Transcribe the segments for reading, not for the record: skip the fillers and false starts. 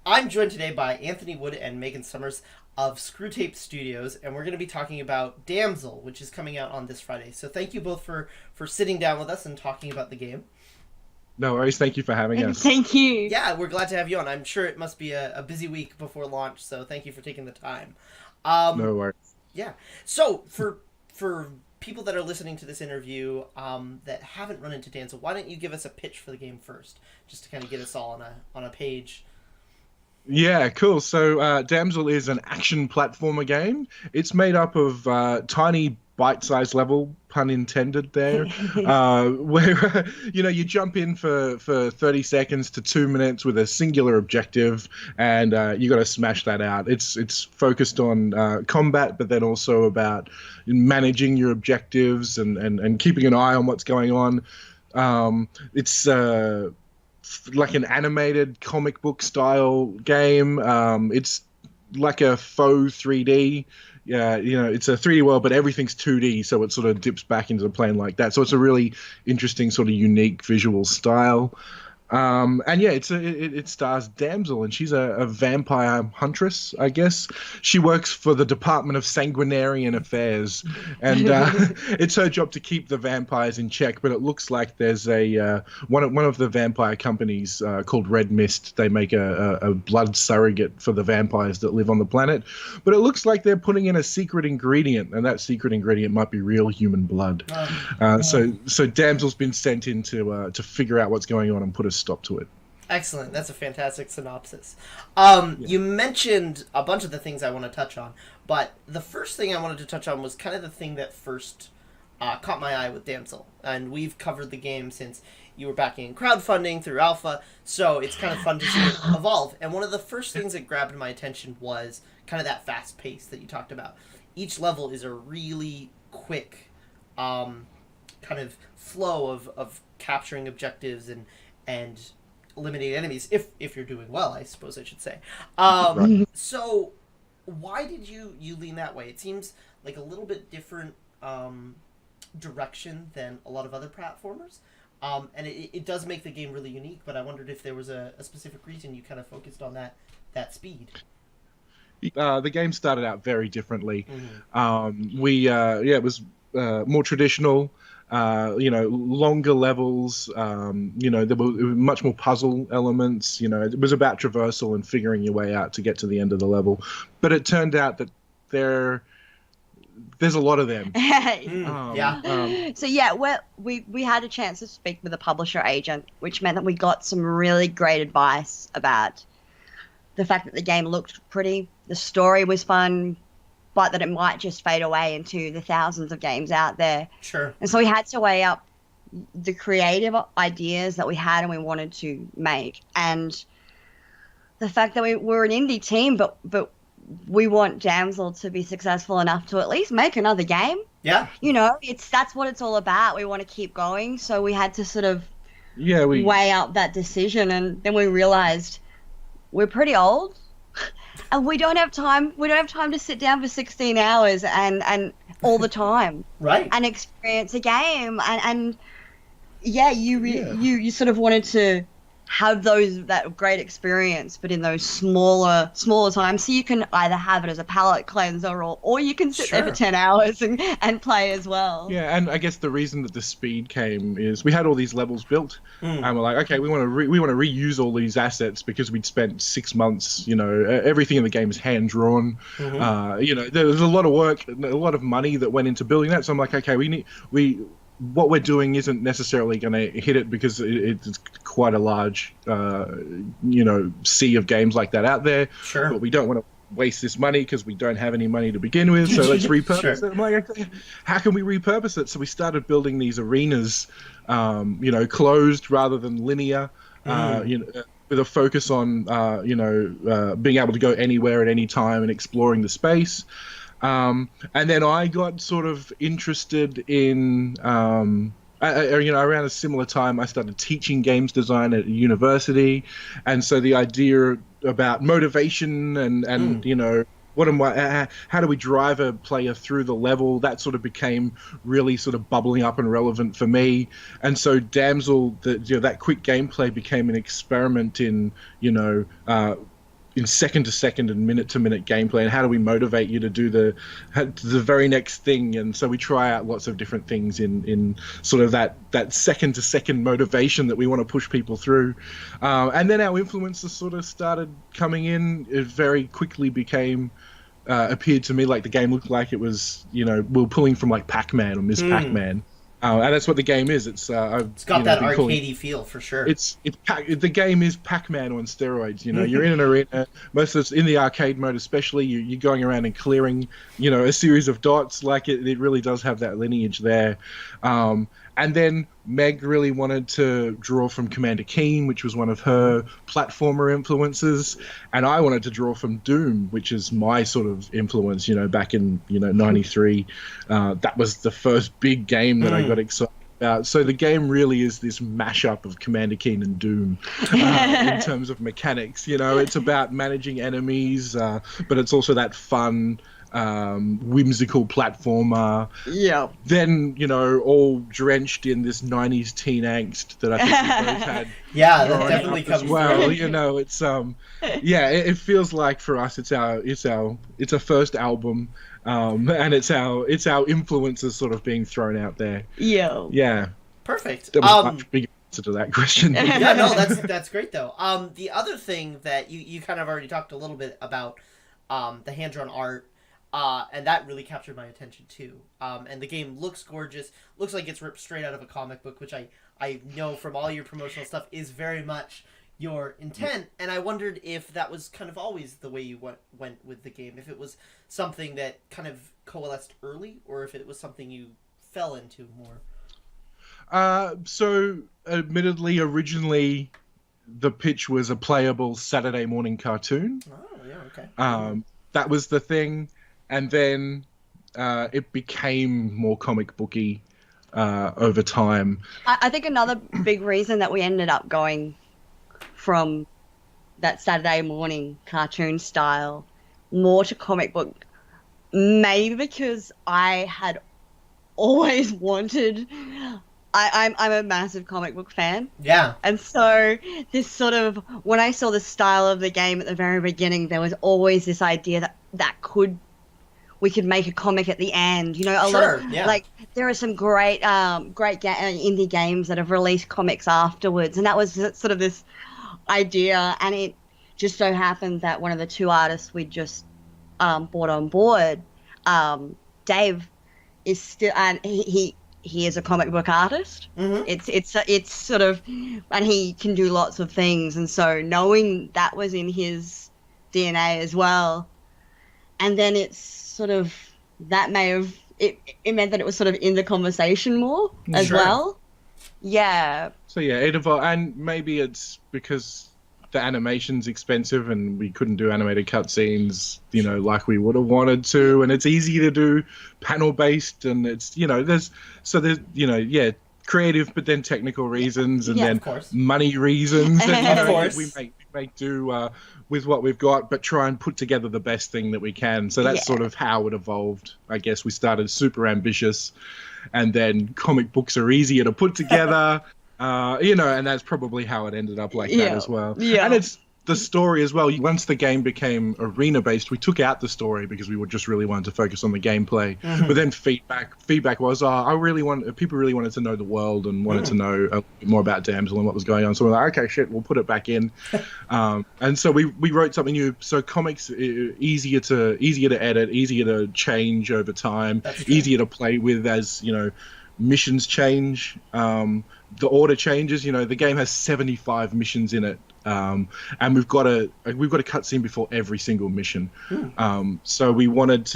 I'm joined today by Anthony Wood and Megan Summers of Screwtape Studios, and we're going to be talking about Damsel, which is coming out on this Friday. So thank you both for sitting down with us and talking about the game. No worries. Thank you for having us. Thank you. Yeah, we're glad to have you on. I'm sure it must be a busy week before launch, so thank you for taking the time. No worries. Yeah. So for people that are listening to this interview that haven't run into Damsel, why don't you give us a pitch for the game first, just to kind of get us all on a page. Yeah, cool. So Damsel is an action platformer game. It's made up of tiny bite-sized level, pun intended there, where you jump in for 30 seconds to 2 minutes with a singular objective, and you got to smash that out. It's focused on combat, but then also about managing your objectives and keeping an eye on what's going on. It's like an animated comic book style game. It's like a faux 3D. Yeah, it's a 3D world, but everything's 2D, so it sort of dips back into the plane like that. So it's a really interesting, sort of unique visual style. And yeah, it stars Damsel, and she's a vampire huntress, I guess. She works for the Department of Sanguinarian Affairs, and it's her job to keep the vampires in check. But it looks like there's a one of the vampire companies called Red Mist. They make a blood surrogate for the vampires that live on the planet. But it looks like they're putting in a secret ingredient, and that secret ingredient might be real human blood. So Damsel's been sent in to figure out what's going on and put a stop to it. Excellent. That's a fantastic synopsis. You mentioned a bunch of the things I want to touch on, but the first thing I wanted to touch on was kind of the thing that first caught my eye with Damsel. And we've covered the game since you were backing in crowdfunding through Alpha, so it's kind of fun to see it evolve. And one of the first things that grabbed my attention was kind of that fast pace that you talked about. Each level is a really quick kind of flow of capturing objectives and eliminating enemies, if you're doing well, I suppose I should say. Right. So why did you lean that way? It seems like a little bit different direction than a lot of other platformers. And it does make the game really unique, but I wondered if there was a specific reason you kind of focused on that speed. The game started out very differently. Mm-hmm. It was more traditional. Longer levels. There were much more puzzle elements. It was about traversal and figuring your way out to get to the end of the level. But it turned out that there's a lot of them. So yeah, we had a chance to speak with a publisher agent, which meant that we got some really great advice about the fact that the game looked pretty, the story was fun, but that it might just fade away into the thousands of games out there. Sure. And so we had to weigh up the creative ideas that we had and we wanted to make, and the fact that we're an indie team, but we want Damsel to be successful enough to at least make another game. Yeah. That's what it's all about. We want to keep going, so we had to sort of we weigh up that decision, and then we realized we're pretty old. And we don't have time. We don't have time to sit down for 16 hours and all the time, right? And experience a game. And you sort of wanted to have that great experience, but in those smaller times. So you can either have it as a palate cleanser, or you can sit there for 10 hours and play as well. Yeah, and I guess the reason that the speed came is we had all these levels built, and we're like, okay, we want to reuse all these assets because we'd spent 6 months. Everything in the game is hand drawn. Mm-hmm. There was a lot of work, a lot of money that went into building that. So I'm like, okay, what we're doing isn't necessarily going to hit it because it's quite a large, sea of games like that out there. Sure. But we don't want to waste this money because we don't have any money to begin with. So let's repurpose it. I'm like, okay, how can we repurpose it? So we started building these arenas, closed rather than linear. With a focus on, being able to go anywhere at any time and exploring the space. And then I got sort of interested in, around a similar time, I started teaching games design at a university. And so the idea about motivation and how do we drive a player through the level, that sort of became really sort of bubbling up and relevant for me. And so Damsel, that quick gameplay became an experiment in, in second to second and minute to minute gameplay, and how do we motivate you to do the very next thing. And so we try out lots of different things in sort of that second to second motivation that we want to push people through. And then our influencers sort of started coming in. It very quickly became appeared to me like the game looked like it was, we were pulling from like Pac-Man or Miss Pac-Man. And that's what the game is. It's got that arcadey feel for sure. The game is Pac-Man on steroids. You're in an arena. Most of it's in the arcade mode, especially. You're going around and clearing, a series of dots. Like it really does have that lineage there. And then Meg really wanted to draw from Commander Keen, which was one of her platformer influences, and I wanted to draw from Doom, which is my sort of influence. Back in '93, that was the first big game that I got excited about. So the game really is this mashup of Commander Keen and Doom in terms of mechanics. It's about managing enemies, but it's also that fun, whimsical platformer. Yeah. Then, all drenched in this 90s teen angst that I think we both had. Yeah, that definitely comes well. It's it feels like for us it's our first album, and it's our influences sort of being thrown out there. Yeah. Yeah. Perfect. That was much bigger answer to that question. Yeah, no, that's great though. The other thing that you kind of already talked a little bit about, the hand-drawn art. And that really captured my attention too. And the game looks gorgeous. Looks like it's ripped straight out of a comic book, which I know from all your promotional stuff is very much your intent. And I wondered if that was kind of always the way you went with the game. If it was something that kind of coalesced early, or if it was something you fell into more. So, admittedly, originally, the pitch was a playable Saturday morning cartoon. Oh, yeah, okay. That was the thing. And then it became more comic booky over time. I think another big reason that we ended up going from that Saturday morning cartoon style more to comic book, maybe because I had always wanted... I'm a massive comic book fan. Yeah. And so this sort of... When I saw the style of the game at the very beginning, there was always this idea that we could make a comic at the end, like there are some great indie games that have released comics afterwards, and that was sort of this idea. And it just so happened that one of the two artists we just brought on board, Dave, is still, and he is a comic book artist. Mm-hmm. It's sort of, and he can do lots of things, and so knowing that was in his DNA as well, and then it's sort of that may have it meant that it was sort of in the conversation more as well. Yeah. So yeah, it evolved, and maybe it's because the animation's expensive and we couldn't do animated cutscenes, like we would have wanted to, and it's easy to do panel based, and it's there's creative but then technical reasons, and then money reasons, and of course. we make do with what we've got, but try and put together the best thing that we can. So that's sort of how it evolved. I guess we started super ambitious, and then comic books are easier to put together, and that's probably how it ended up like that as well. Yeah. And it's the story as well. Once the game became arena-based, we took out the story because we were just really wanted to focus on the gameplay. Mm-hmm. But then feedback was, people really wanted to know the world and wanted to know a bit more about Damsel and what was going on. So we're like, okay, shit, we'll put it back in. And so we wrote something new. So comics easier to edit, easier to change over time, easier to play with as missions change. The order changes. The game has 75 missions in it. And we've got a cutscene before every single mission. So we needed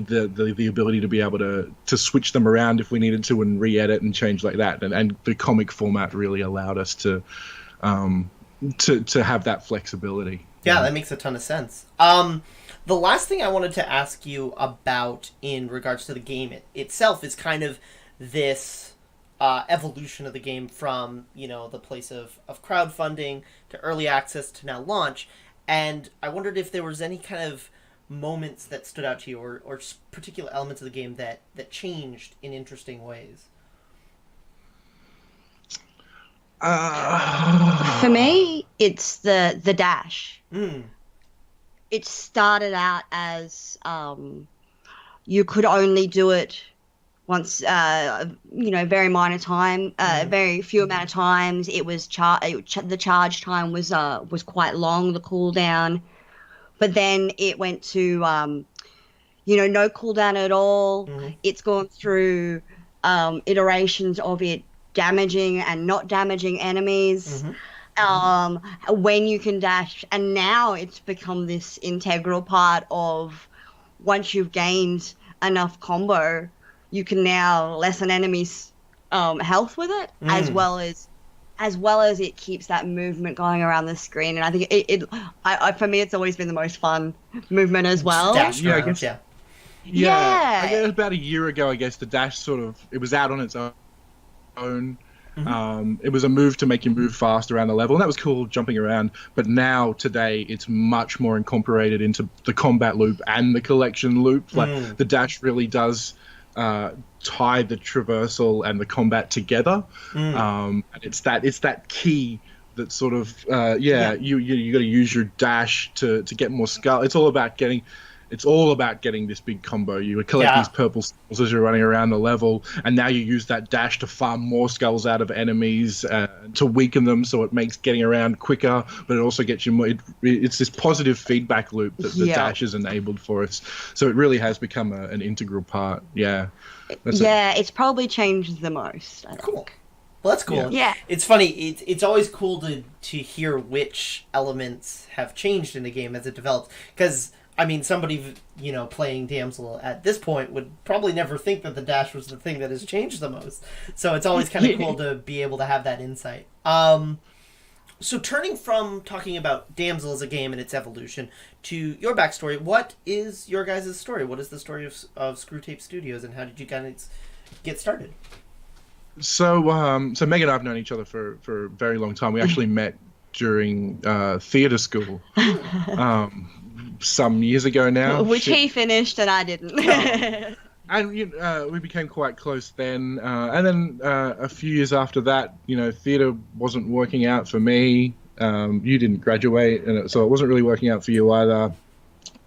the ability to be able to switch them around if we needed to and re-edit and change like that. And the comic format really allowed us to have that flexibility. Yeah, that makes a ton of sense. The last thing I wanted to ask you about in regards to the game itself is kind of this evolution of the game from, the place of crowdfunding to early access to now launch. And I wondered if there was any kind of moments that stood out to you or particular elements of the game that changed in interesting ways. For me, it's the dash. Mm. It started out as you could only do it once, very minor time, very few amount of times. It was the charge time was quite long, the cooldown, but then it went to no cooldown at all. Mm-hmm. It's gone through iterations of it damaging and not damaging enemies. When you can dash, and now it's become this integral part of once you've gained enough combo, you can now lessen enemies' health with it, as well as it keeps that movement going around the screen. And I think for me, it's always been the most fun movement as well. Dash Yeah, I around, guess. yeah. Yeah. I guess about a year ago, I guess the dash it was out on its own. It was a move to make you move fast around the level, and that was cool, jumping around. But now, today, it's much more incorporated into the combat loop and the collection loop. Like the dash really does tie the traversal and the combat together. And it's that key that sort of you got to use your dash to get more skull. It's all about getting this big combo. You would collect these purple skulls as you're running around the level, and now you use that dash to farm more skulls out of enemies to weaken them, so it makes getting around quicker, but it also gets you more. It's this positive feedback loop that the dash is enabled for us. So it really has become an integral part. Yeah. It's probably changed the most, I think. Cool. Well, that's cool. Yeah. It's funny. It's always cool to hear which elements have changed in a game as it develops, because I mean, somebody, playing Damsel at this point would probably never think that the dash was the thing that has changed the most. So it's always kind of cool to be able to have that insight. So turning from talking about Damsel as a game and its evolution to your backstory, what is your guys' story? What is the story of Screwtape Studios, and how did you guys get started? So Meg and I have known each other for a very long time. We actually met during theatre school. Some years ago now. Which he finished and I didn't. And we became quite close then. And then a few years after that, theatre wasn't working out for me. You didn't graduate, so it wasn't really working out for you either.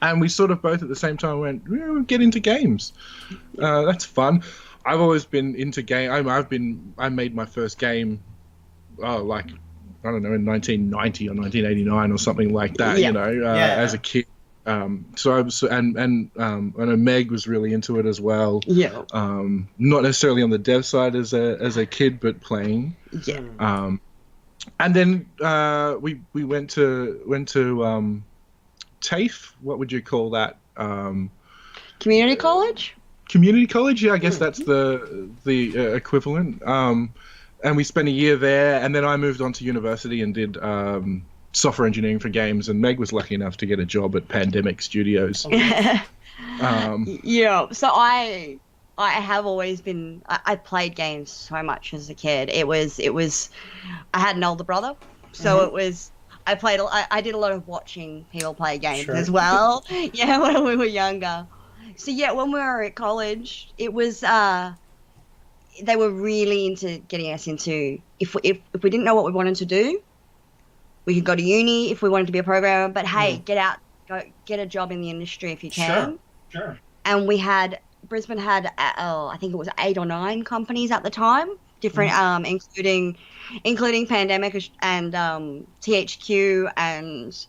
And we sort of both at the same time went, we'll get into games. That's fun. I've always been into game. I made my first game, I don't know, in 1990 or 1989 or something like that. As a kid. So I was, and I know Meg was really into it as well. Yeah. Not necessarily on the dev side as a kid, but playing. Yeah. And then we went to TAFE. What would you call that? Community college. Community college. Yeah, I guess that's the equivalent. And we spent a year there, and then I moved on to university and did software engineering for games, and Meg was lucky enough to get a job at Pandemic Studios. So I have always been, I played games so much as a kid. I had an older brother, so it was, I did a lot of watching people play games as well. Yeah, when we were younger. So yeah, when we were at college, it was, they were really into getting us into, if we didn't know what we wanted to do, we could go to uni if we wanted to be a programmer, but hey, get out, go get a job in the industry if you can. Sure. And Brisbane had, I think it was 8 or 9 companies at the time, different, including Pandemic and THQ and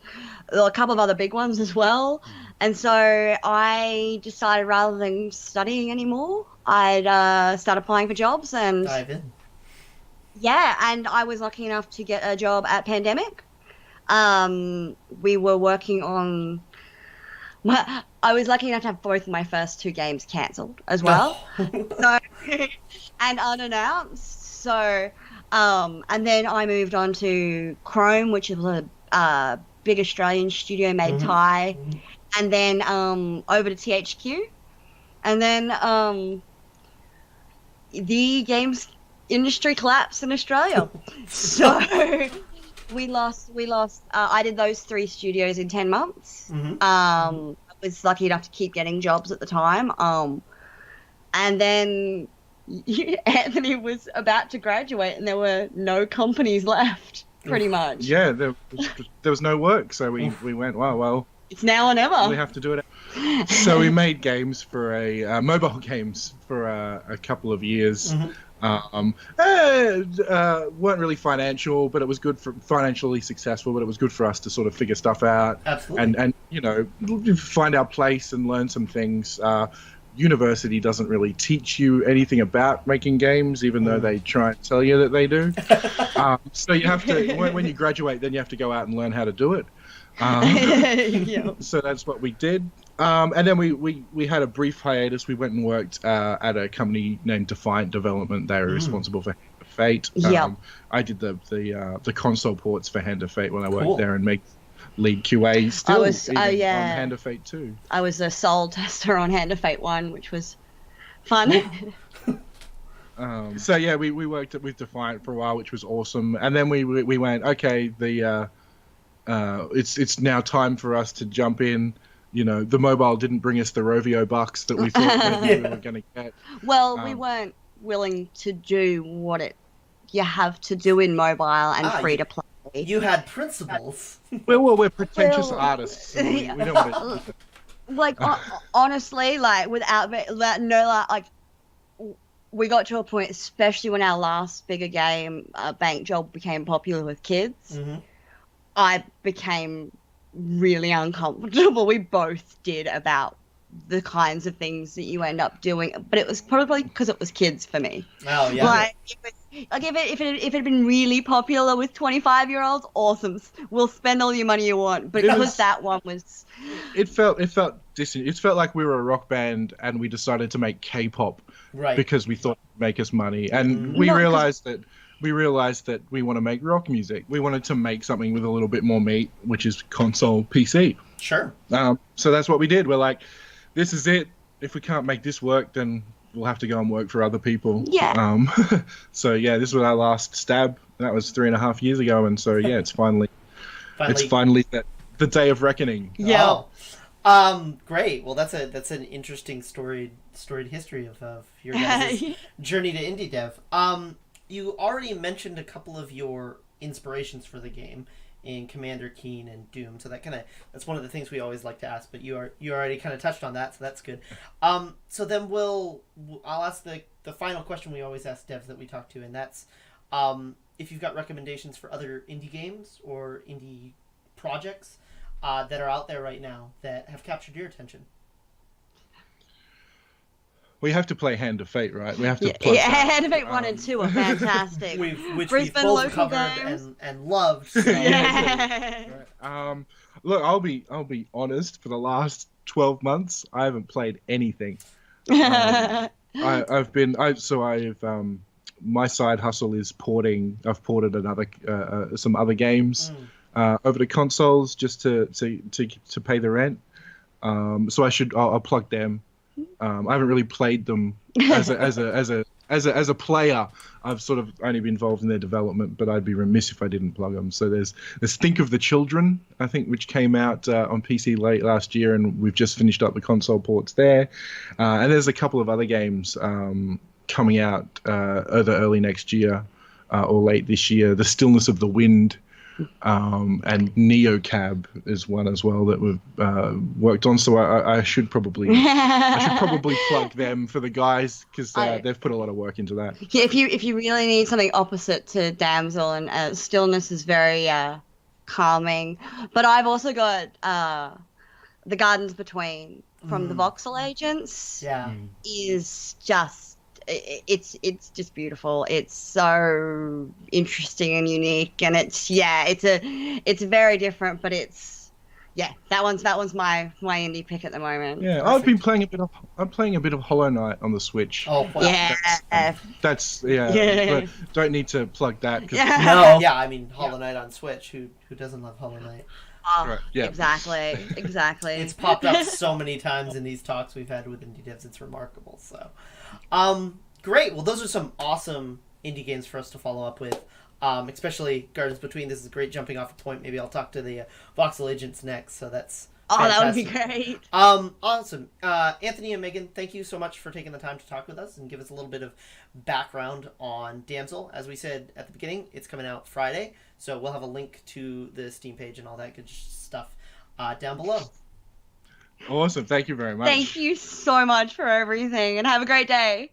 a couple of other big ones as well. And so I decided rather than studying anymore, I'd start applying for jobs and dive in. Yeah, and I was lucky enough to get a job at Pandemic. We were working on... I was lucky enough to have both of my first 2 games cancelled as well. And unannounced. So, and then I moved on to Chrome, which is a big Australian studio made Thai. And then over to THQ. And then the games industry collapsed in Australia. So we lost I did those 3 studios in 10 months. I was lucky enough to keep getting jobs at the time. And then Anthony was about to graduate and there were no companies left, pretty much. Yeah, there was no work, so we went, wow, well, it's now or never. We have to do it. So we made games for mobile games for a couple of years. Weren't really financial, but it was good for financially successful. But it was good for us to sort of figure stuff out, and find our place and learn some things. University doesn't really teach you anything about making games, even though they try and tell you that they do. So you have to, when you graduate, then you have to go out and learn how to do it. So that's what we did. And then we had a brief hiatus. We went and worked at a company named Defiant Development. They were responsible for Hand of Fate. I did the console ports for Hand of Fate when I worked there and made lead QA still on Hand of Fate 2. I was a sole tester on Hand of Fate 1, which was fun. So yeah, we worked with Defiant for a while, which was awesome. And then we went, okay, it's now time for us to jump in. You know, the mobile didn't bring us the Rovio bucks that we thought we were going to get. Well, we weren't willing to do what you have to do in mobile and free to play. You had principles. Well, we're pretentious artists. So we don't want to... Like, honestly, like, we got to a point, especially when our last bigger game, Bank Job, became popular with kids. I became really uncomfortable. We both did, about the kinds of things that you end up doing, but it was probably because it was kids for me. Oh yeah. Like if it had been really popular with 25-year-olds, awesome. We'll spend all your money you want. But because that one was, it felt distant. It felt like we were a rock band and we decided to make K-pop, right? Because we thought it'd make us money, and we realized that we want to make rock music. We wanted to make something with a little bit more meat, which is console PC. Sure. So that's what we did. We're like, this is it. If we can't make this work, then we'll have to go and work for other people. Yeah. So yeah, this was our last stab. That was 3.5 years ago, and so yeah, it's finally the day of reckoning. Yeah. Oh. Great. Well, that's an interesting storied history of your guys' journey to Indiedev. You already mentioned a couple of your inspirations for the game in Commander Keen and Doom, so that's one of the things we always like to ask. But you already kind of touched on that, so that's good. So then I'll ask the final question we always ask devs that we talk to, and that's if you've got recommendations for other indie games or indie projects that are out there right now that have captured your attention. We have to play Hand of Fate, right? We have to play Hand of Fate 1 and 2 are fantastic. Which we've both covered and loved. So. Look, I'll be honest. For the last 12 months, I haven't played anything. My side hustle is porting. I've ported some other games over to consoles just to pay the rent. So I'll plug them. I haven't really played them as a player. I've sort of only been involved in their development, but I'd be remiss if I didn't plug them. So there's Think of the Children, I think, which came out on PC late last year, and we've just finished up the console ports there. And there's a couple of other games coming out either early next year or late this year. The Stillness of the Wind. And NeoCab is one as well that we've worked on. So I should probably plug them for the guys, because they've put a lot of work into that. Yeah, if you really need something opposite to Damsel, and Stillness is very calming. But I've also got The Gardens Between from the Voxel Agents. Yeah, is just. It's just beautiful. It's so interesting and unique, and it's very different, but that one's my indie pick at the moment. Yeah, I've been playing I'm playing a bit of Hollow Knight on the Switch. Oh, wow. Yeah. That's But don't need to plug that. No. Yeah, I mean Hollow Knight on Switch. Who doesn't love Hollow Knight? Oh, right, yeah. Exactly. It's popped up so many times in these talks we've had with indie devs. It's remarkable. So. Great. Well, those are some awesome indie games for us to follow up with, especially Gardens Between. This is a great jumping off point. Maybe I'll talk to the Voxel Agents next. So that's Oh, that would be Fantastic. great. Awesome. Anthony and Megan, thank you so much for taking the time to talk with us and give us a little bit of background on Damsel. As we said at the beginning, it's coming out Friday, so we'll have a link to the Steam page and all that good stuff down below. Awesome. Thank you very much. Thank you so much for everything, and have a great day.